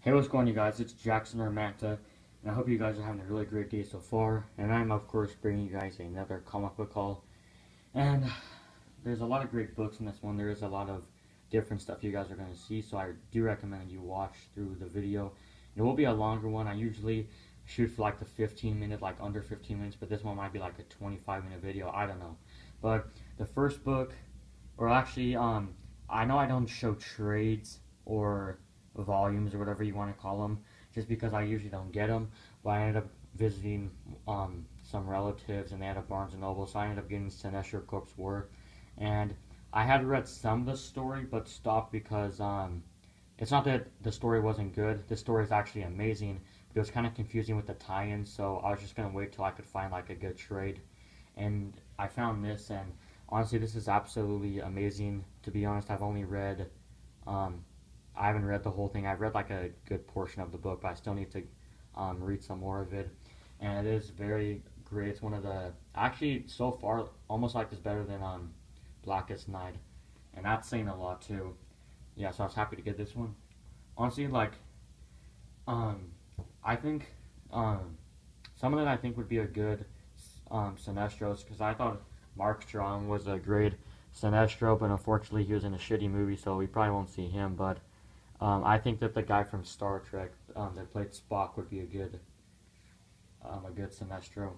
Hey, what's going on, you guys? It's Jackson or Manta, and I hope you guys are having a really great day so far. And I'm, of course, bringing you guys another comic book haul. And there's a lot of great books in this one. There is a lot of different stuff you guys are going to see, so I do recommend you watch through the video. It will be a longer one. I usually shoot for like the 15-minute, like under 15 minutes, but this one might be like a 25-minute video. I don't know. But the first book, or actually, I know I don't show trades or volumes or whatever you want to call them, just because I usually don't get them. But I ended up visiting some relatives, and they had a Barnes and Noble, so I ended up getting Sinestro Corpse War, and I had read some of the story, but stopped because it's not that the story wasn't good. The story is actually amazing, but it was kind of confusing with the tie-ins, so I was just gonna wait till I could find like a good trade, and I found this, and honestly, this is absolutely amazing. To be honest, I've only read I haven't read the whole thing. I've read like a good portion of the book, but I still need to read some more of it. And it is very great. It's one of the, actually, so far, almost like it's better than Blackest Night. And that's saying a lot, too. Yeah, so I was happy to get this one. Honestly, like, I think some of it I think would be a good Sinestros, because I thought Mark Strong was a great Sinestro, but unfortunately he was in a shitty movie, so we probably won't see him. But I think that the guy from Star Trek that played Spock would be a good Sinestro.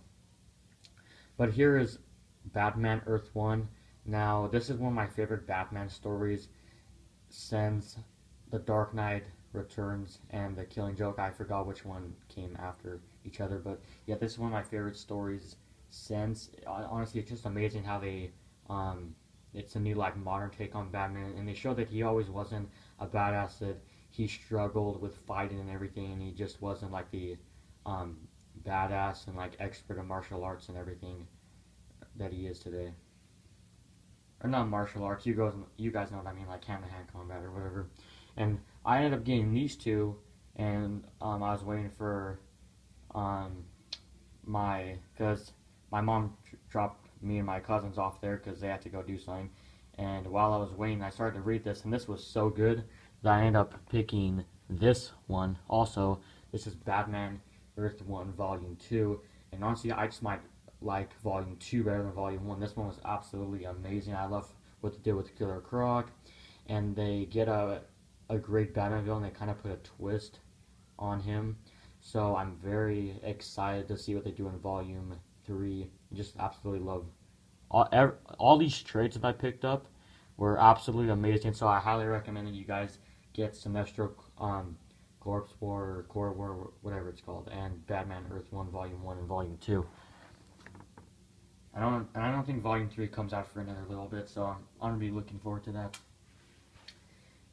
But here is Batman Earth 1. Now, this is one of my favorite Batman stories since The Dark Knight Returns and The Killing Joke. I forgot which one came after each other, but yeah, this is one of my favorite stories since. Honestly, it's just amazing how they it's a new like modern take on Batman, and they show that he always wasn't a badass, that he struggled with fighting and everything, and he just wasn't like the badass and like expert in martial arts and everything that he is today. Or not martial arts, you guys know what I mean, like hand-to-hand combat or whatever. And I ended up getting these two, and I was waiting for because my mom dropped me and my cousins off there because they had to go do something. And while I was waiting, I started to read this, and this was so good that I ended up picking this one. Also, this is Batman Earth 1 Volume 2, and honestly, I just might like Volume 2 better than Volume 1. This one was absolutely amazing. I love what they did with Killer Croc, and they get a great Batman villain. They kind of put a twist on him, so I'm very excited to see what they do in Volume 3. Just absolutely love all these trades that I picked up were absolutely amazing, so I highly recommend that you guys get Sinestro Corpse War or Core War, whatever it's called, and Batman Earth 1 Volume 1 and Volume 2. I don't think Volume 3 comes out for another little bit, so I'm going to be looking forward to that.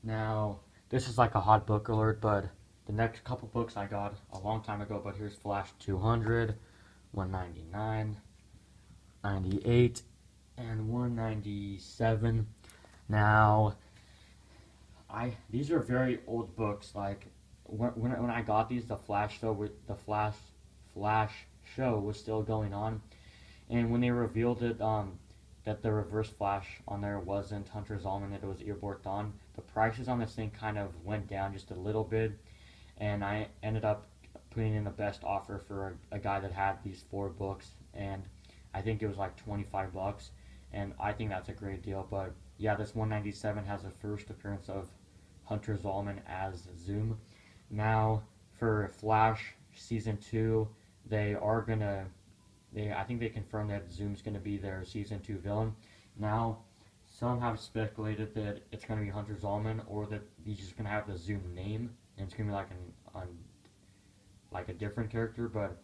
Now, this is like a hot book alert, but the next couple books I got a long time ago, but here's Flash 200, 199, 98, and 197. Now, these are very old books. Like when I got these, the Flash show was still going on, and when they revealed it, that the Reverse Flash on there wasn't Hunter Zolman, that it was Eobard Thawne, the prices on this thing kind of went down just a little bit, and I ended up putting in the best offer for a guy that had these 4 books, and I think it was like 25 bucks, and I think that's a great deal. But yeah, this 197 has the first appearance of Hunter Zolman as Zoom. Now, for Flash Season 2, I think they confirmed that Zoom's going to be their Season 2 villain. Now, some have speculated that it's going to be Hunter Zolman, or that he's just going to have the Zoom name, and it's going to be like a different character. But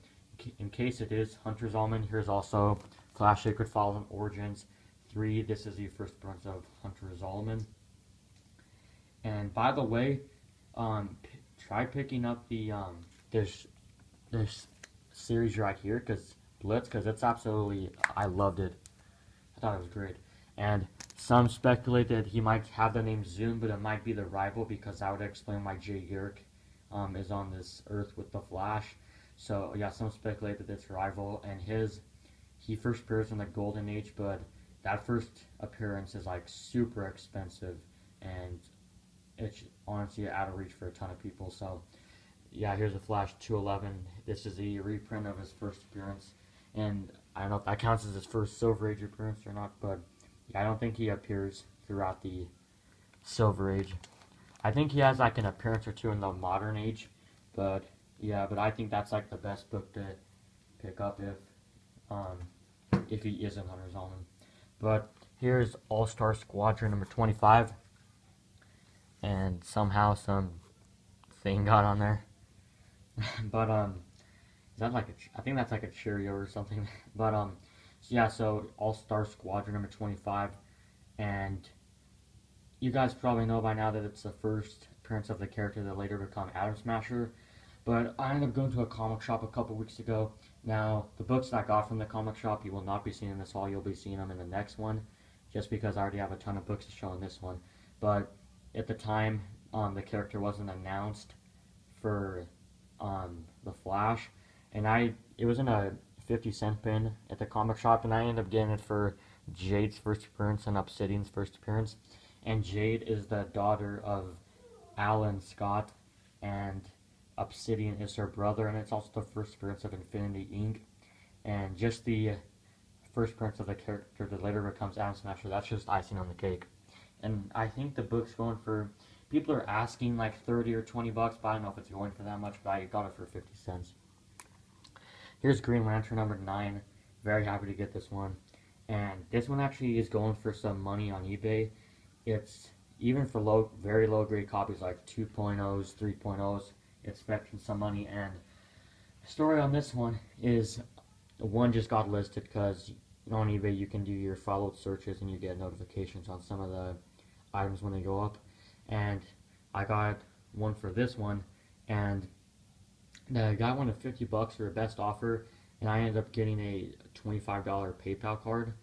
in case it is Hunter Zolman, here's also Flash Sacred Files and Origins 3. This is the first appearance of Hunter Zolman. And by the way, try picking up the this series right here, because it's absolutely, I loved it. I thought it was great. And some speculate that he might have the name Zoom, but it might be the rival, because that would explain why Jay Garrick is on this Earth with the Flash. So yeah, some speculate that it's rival, and he first appears in the Golden Age, but that first appearance is like super expensive, and it's honestly out of reach for a ton of people. So yeah, here's a Flash 211. This is a reprint of his first appearance, and I don't know if that counts as his first Silver Age appearance or not, but yeah, I don't think he appears throughout the Silver Age. I think he has like an appearance or two in the Modern Age, but yeah, but I think that's like the best book to pick up if he isn't Hunter's Omen. But here's All-Star Squadron number 25, and somehow some thing got on there. But is that like I think that's like a Cheerio or something. But so yeah, so All-Star Squadron number 25, and you guys probably know by now that it's the first appearance of the character that later become Atom Smasher. But I ended up going to a comic shop a couple weeks ago. Now, the books that I got from the comic shop, you will not be seeing in this haul. You'll be seeing them in the next one, just because I already have a ton of books to show in this one. But at the time, the character wasn't announced for the Flash, and it was in a 50-cent bin at the comic shop, and I ended up getting it for Jade's first appearance and Obsidian's first appearance. And Jade is the daughter of Alan Scott, and Obsidian is her brother, and it's also the first appearance of Infinity Inc. And just the first appearance of the character that later becomes Atom Smasher, that's just icing on the cake. And I think the book's going for, people are asking like 30 or 20 bucks, but I don't know if it's going for that much, but I got it for 50 cents. Here's Green Lantern number 9. Very happy to get this one. And this one actually is going for some money on eBay. It's, even for very low grade copies like 2.0s, 3.0s, it's fetching some money. And the story on this one is, one just got listed because on eBay you can do your followed searches and you get notifications on some of the items when they go up. And I got one for this one, and the guy wanted 50 bucks for a best offer, and I ended up getting a $25 PayPal card.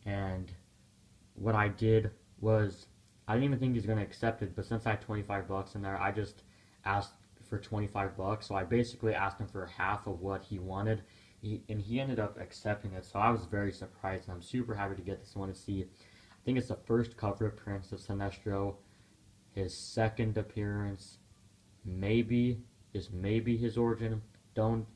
And what I did was, I didn't even think he was going to accept it, but since I had 25 bucks in there, I just asked for 25 bucks. So I basically asked him for half of what he wanted, and he ended up accepting it. So I was very surprised, and I'm super happy to get this one to see. I think it's the first cover appearance of Sinestro, his second appearance, maybe his origin. Don't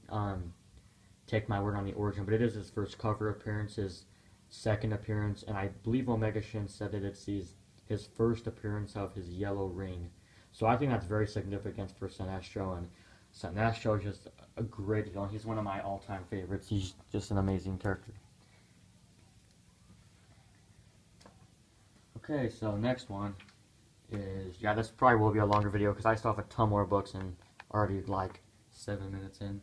take my word on the origin, but it is his first cover appearance, his second appearance, and I believe Omega Shin said that it's his first appearance of his yellow ring. So I think that's very significant for Sinestro, and Sinestro is just a great villain. He's one of my all-time favorites. He's just an amazing character. Okay, so next one is, yeah, this probably will be a longer video because I still have a ton more books and already like 7 minutes in,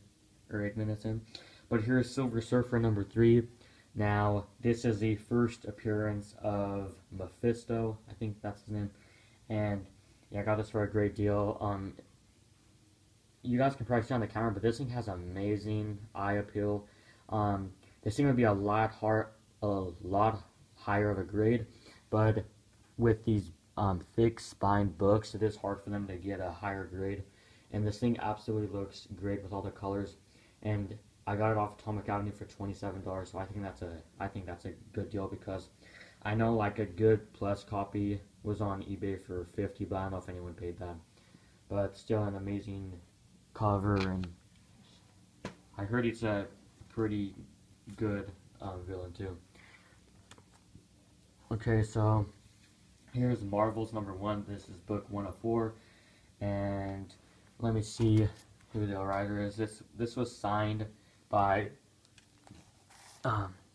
or 8 minutes in. But here's Silver Surfer number 3. Now, this is the first appearance of Mephisto, I think that's his name, and yeah, I got this for a great deal. You guys can probably see on the camera, but this thing has amazing eye appeal. This thing would be a lot higher of a grade, but with these thick spined books, it is hard for them to get a higher grade. And this thing absolutely looks great with all the colors, and I got it off Atomic Avenue for $27, so I think that's a good deal, because I know like a good plus copy was on eBay for $50, but I don't know if anyone paid that. But still an amazing cover, and I heard it's a pretty good villain too. Okay, so here's Marvel's number 1. This is book 104, and let me see who the writer is. This was signed by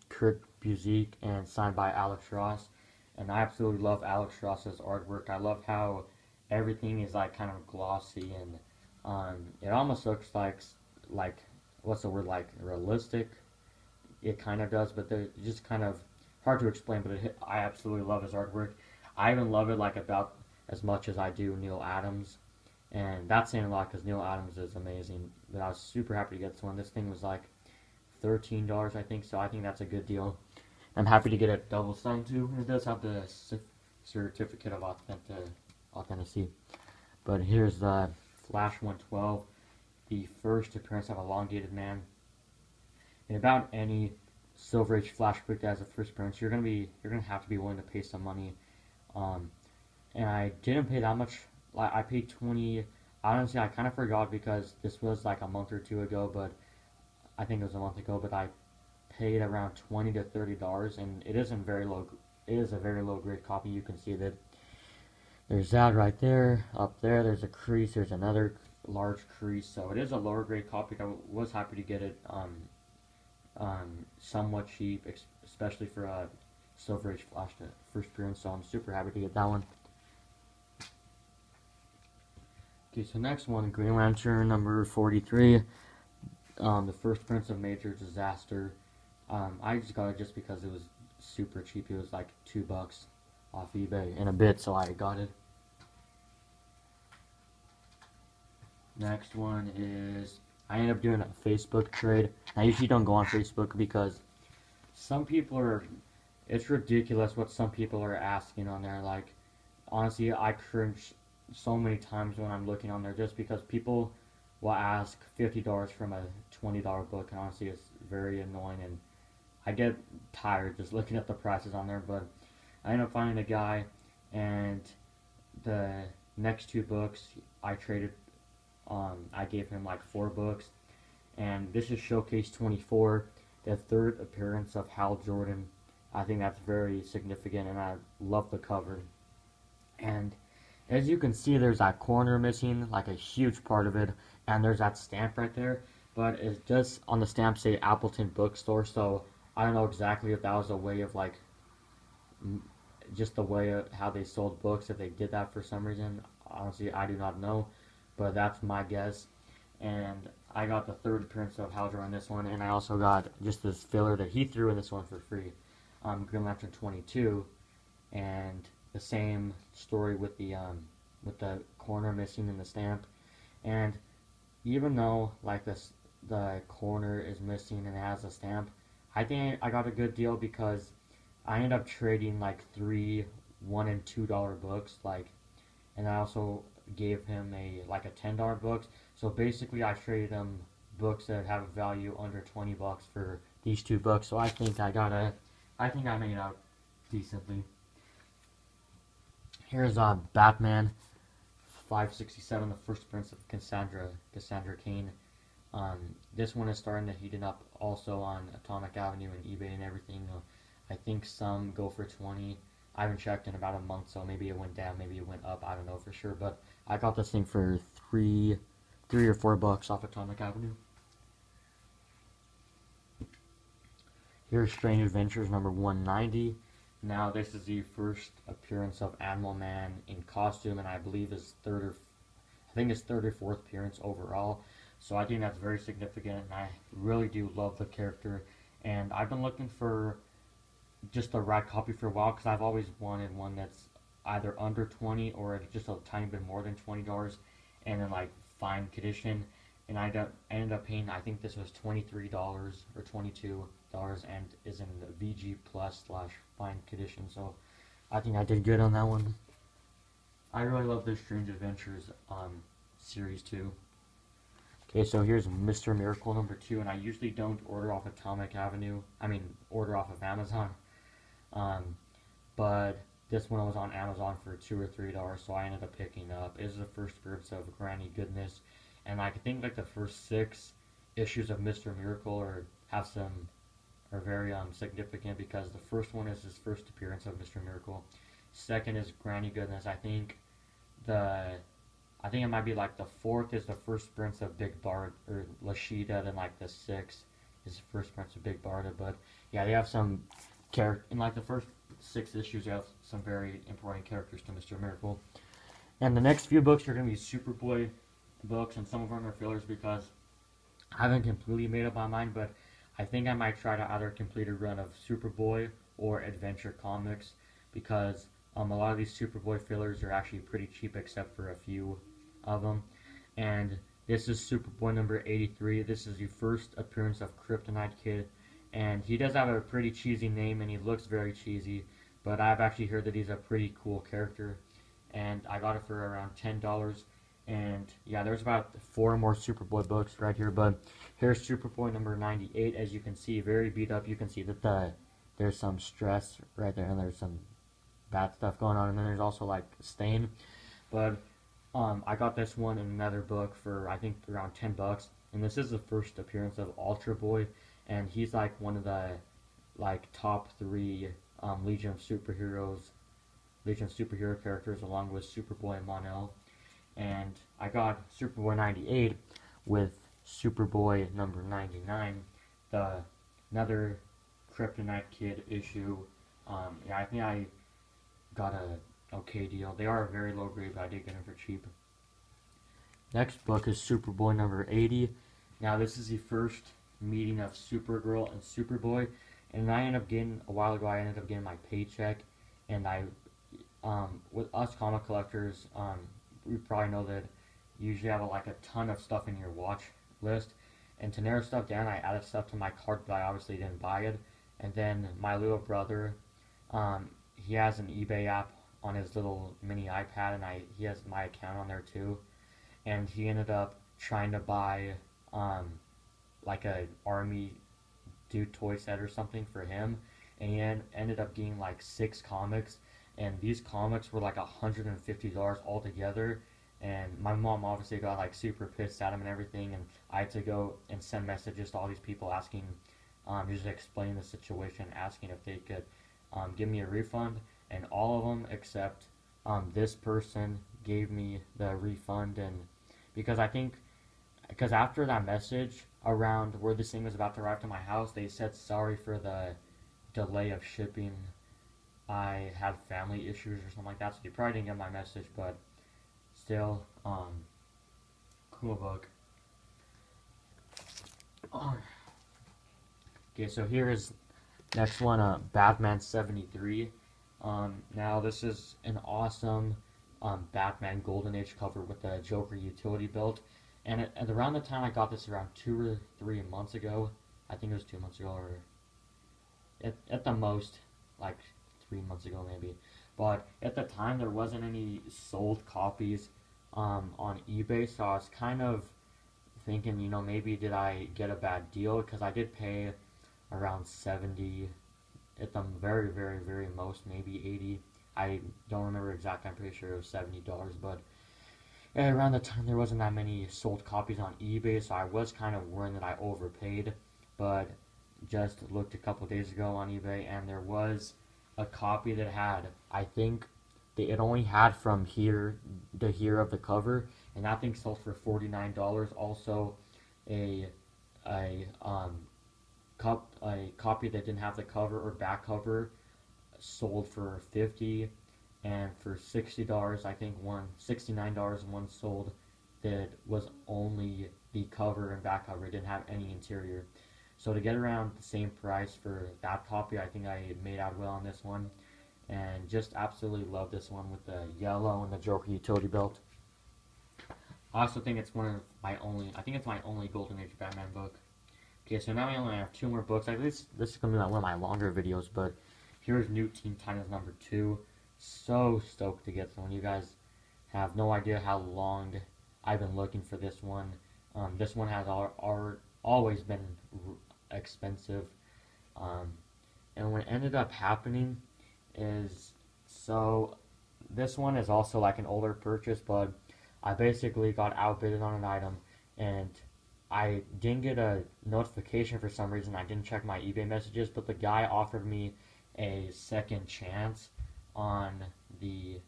Kurt Busiek and signed by Alex Ross, and I absolutely love Alex Ross's artwork. I love how everything is like kind of glossy, and it almost looks like what's the word, like realistic. It kind of does, but they're just kind of hard to explain. But I absolutely love his artwork. I even love it like about as much as I do Neil Adams, and that's saying a lot because Neil Adams is amazing. But I was super happy to get this one. This thing was like $13, I think, so I think that's a good deal. I'm happy to get it double signed too. It does have the certificate of authenticity. But here's the Flash 112, the first appearance of Elongated Man. In about any Silver Age Flash book that has a first appearance, you're gonna have to be willing to pay some money. And I didn't pay that much like I paid 20. Honestly, I kind of forgot because this was like a month or two ago, but I think it was a month ago. But I paid around $20 to $30, and it isn't very low. It is a very low grade copy. You can see that there's that right there. Up there, there's a crease. There's another large crease. So it is a lower grade copy. I was happy to get it somewhat cheap, especially for a Silver Age Flash first appearance. So I'm super happy to get that one. Okay, so next one, Green Lantern number 43. The first Prince of Major Disaster. I just got it just because it was super cheap. It was like $2 off eBay in a bit, so I got it. Next one is, I ended up doing a Facebook trade. I usually don't go on Facebook because some people are, it's ridiculous what some people are asking on there. Like, honestly, I cringe so many times when I'm looking on there just because people will ask $50 from a $20 book, and honestly, it's very annoying, and I get tired just looking at the prices on there. But I ended up finding a guy, and the next 2 books I traded. I gave him like 4 books, and this is Showcase 24, the 3rd appearance of Hal Jordan. I think that's very significant, and I love the cover. And as you can see, there's that corner missing, like a huge part of it, and there's that stamp right there, but it does on the stamp say Appleton Bookstore, so I don't know exactly if that was a way of like, just the way of how they sold books, if they did that for some reason. Honestly, I do not know, but that's my guess. And I got the 3rd appearance of Hal Jordan on this one, and I also got just this filler that he threw in this one for free, Green Lantern 22, and the same story with the corner missing in the stamp. And even though like the corner is missing and it has a stamp, I think I got a good deal because I ended up trading like 3 $1 and $2 books, like, and I also gave him a $10 book. So basically, I traded him books that have a value under $20 for these 2 books. So I think I think I made out decently. Here's Batman 567, the first appearance of Cassandra Cain. This one is starting to heat up also on Atomic Avenue and eBay and everything. I think some go for 20. I haven't checked in about a month, so maybe it went down, maybe it went up. I don't know for sure, but I got this thing for $3 or $4 off Atomic Avenue. Here's Strange Adventures number 190. Now this is the first appearance of Admiral Man in costume, and I believe his third or fourth appearance overall. So I think that's very significant, and I really do love the character. And I've been looking for just the right copy for a while because I've always wanted one that's either under 20 or just a tiny bit more than $20, and then like fine condition. And I ended up paying, I think this was $23 or $22, and is in the VG Plus / fine condition. So I think I did good on that one. I really love this Strange Adventures series too. Okay, so here's Mr. Miracle number 2, and I usually don't order off Atomic Avenue. Order off of Amazon. But this one was on Amazon for $2 or $3, so I ended up picking up. It is the first appearance of Granny Goodness, and I think like the first 6 issues of Mr. Miracle are very significant because the first one is his first appearance of Mr. Miracle. Second is Granny Goodness. I think it might be like the 4th is the first appearance of Big Bart or Lashida, then like the 6th is the first appearance of Big Barda. But yeah, they have some character in like the first 6 issues. They have some very important characters to Mr. Miracle. And the next few books are going to be Superboy books, and some of them are fillers because I haven't completely made up my mind, but I think I might try to either complete a run of Superboy or Adventure Comics because a lot of these Superboy fillers are actually pretty cheap except for a few of them. And this is Superboy number 83. This is the first appearance of Kryptonite Kid, and he does have a pretty cheesy name and he looks very cheesy, but I've actually heard that he's a pretty cool character, and I got it for around $10. And yeah, there's about 4 more Superboy books right here, but here's Superboy number 98. As you can see, very beat up. You can see that there's some stress right there, and there's some bad stuff going on, and then there's also like stain. But I got this one in another book for I think around $10, and this is the first appearance of Ultra Boy, and he's like one of the like top three Legion of Superhero characters, along with Superboy and Mon-El. And I got Superboy 98 with Superboy number 99, the another Kryptonite Kid issue. Yeah, I think I got a okay deal. They are a very low grade, but I did get them for cheap. Next book is Superboy number 80. Now this is the first meeting of Supergirl and Superboy, and I ended up getting a while ago. I ended up getting my paycheck, and with us comic collectors, we probably know that you usually have like a ton of stuff in your watch list, and to narrow stuff down, I added stuff to my cart, but I obviously didn't buy it. And then my little brother, he has an eBay app on his little mini iPad, and he has my account on there too. And he ended up trying to buy like a army dude toy set or something for him, and he ended up getting like 6 comics, and these comics were like $150 altogether. And my mom obviously got like super pissed at him and everything, and I had to go and send messages to all these people asking, just explaining the situation, asking if they could give me a refund, and all of them except this person gave me the refund. And because because after that message around where this thing was about to arrive to my house, they said sorry for the delay of shipping. I had family issues or something like that, so they probably didn't get my message, but still, cool book. Okay, so here is next one, Batman 73. Now this is an awesome Batman Golden Age cover with the Joker utility belt. And at around the time I got this, around 2 or 3 months ago, I think it was 2 months ago, or at the most, like 3 months ago maybe. But at the time there wasn't any sold copies on eBay, so I was kind of thinking, you know, maybe did I get a bad deal, because I did pay around 70 at the very, very, very most, maybe 80. I don't remember exactly, I'm pretty sure it was $70, but around the time there wasn't that many sold copies on eBay, so I was kind of worried that I overpaid. But just looked a couple days ago on eBay, and there was a copy that had, I think it only had from here to here of the cover, and that thing sold for $49. Also, a copy that didn't have the cover or back cover sold for $50, and for $60, I think $69, and one sold that was only the cover and back cover. It didn't have any interior. So to get around the same price for that copy, I think I made out well on this one, and just absolutely love this one with the yellow and the Joker utility belt. I also think it's I think it's my only Golden Age Batman book. Okay, so now I only have 2 more books. This is going to be one of my longer videos, but here's New Teen Titans number 2. So stoked to get this one. You guys have no idea how long I've been looking for this one. This one has always been expensive. And what ended up happening is, so this one is also like an older purchase, but I basically got outbid on an item, and I didn't get a notification for some reason. I didn't check my eBay messages, but the guy offered me a second chance on the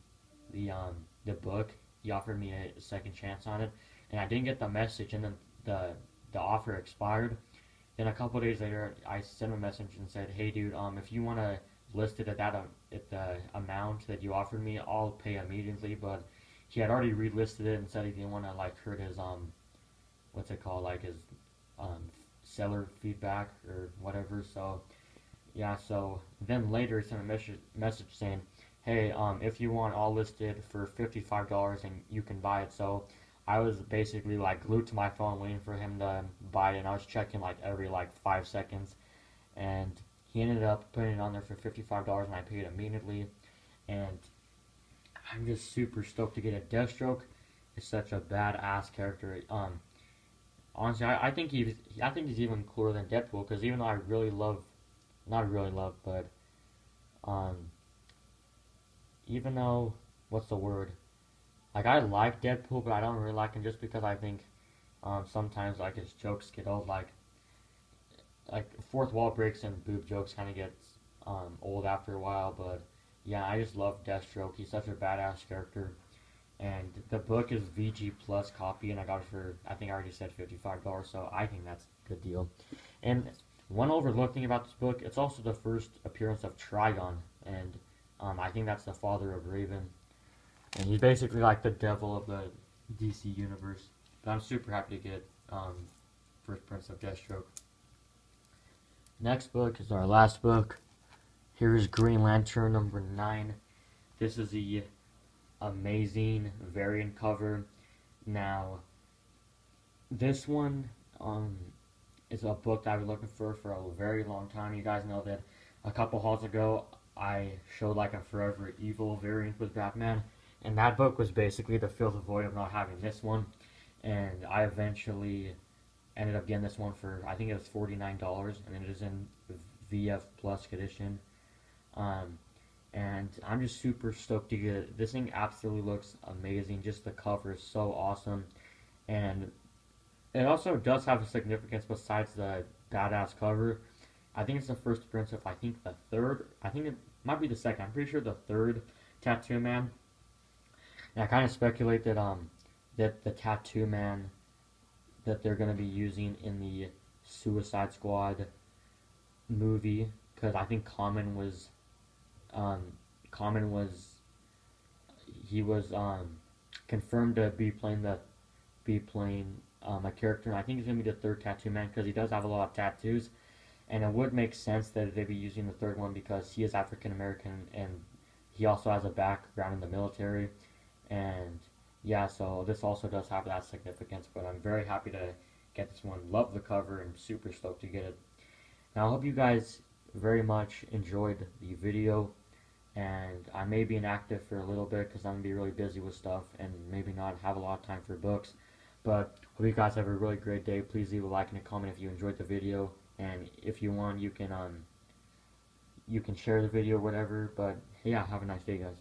book. He offered me a second chance on it, and I didn't get the message, and then the offer expired. Then a couple days later, I sent him a message and said, "Hey, dude, if you want to list it at the amount that you offered me, I'll pay immediately." But he had already relisted it and said he didn't want to like hurt his what's it called, like his seller feedback or whatever. So yeah, so then later he sent a message saying, "Hey, if you want, I'll list it for $55 and you can buy it." So I was basically like glued to my phone waiting for him to buy it, and I was checking like every like 5 seconds, and he ended up putting it on there for $55, and I paid immediately. And I'm just super stoked to get it. Deathstroke is such a badass character. Honestly, I think he's even cooler than Deadpool, because even though I really love, not really love, but even though, what's the word? Like, I like Deadpool, but I don't really like him just because I think sometimes like his jokes get old. Like fourth wall breaks and boob jokes kind of gets old after a while. But yeah, I just love Deathstroke. He's such a badass character. And the book is VG plus copy, and I got it for, I think I already said $55, so I think that's a good deal. And one overlooked thing about this book, it's also the first appearance of Trigon, and I think that's the father of Raven. And he's basically like the devil of the DC universe. But I'm super happy to get First Prince of Deathstroke. Next book is our last book. Here is Green Lantern number 9. This is the amazing variant cover. Now, this one is a book that I've been looking for a very long time. You guys know that a couple hauls ago I showed like a Forever Evil variant with Batman, and that book was basically to fill the void of not having this one. And I eventually ended up getting this one for, I think it was $49, and it is in VF Plus edition. And I'm just super stoked to get it. This thing absolutely looks amazing. Just the cover is so awesome, and it also does have a significance besides the badass cover. I think it's the first appearance of, I think, the third. I think it might be the second. I'm pretty sure the third Tattoo Man. And I kind of speculate that that the Tattoo Man that they're going to be using in the Suicide Squad movie, because I think Common was he was confirmed to be playing a character. And I think he's gonna be the third Tattoo Man because he does have a lot of tattoos, and it would make sense that they'd be using the third one because he is African American and he also has a background in the military. And yeah, so this also does have that significance. But I'm very happy to get this one. Love the cover and super stoked to get it. Now I hope you guys very much enjoyed the video, and I may be inactive for a little bit because I'm going to be really busy with stuff and maybe not have a lot of time for books. But hope you guys have a really great day. Please leave a like and a comment if you enjoyed the video, and if you want, you can share the video or whatever. But yeah, have a nice day, guys.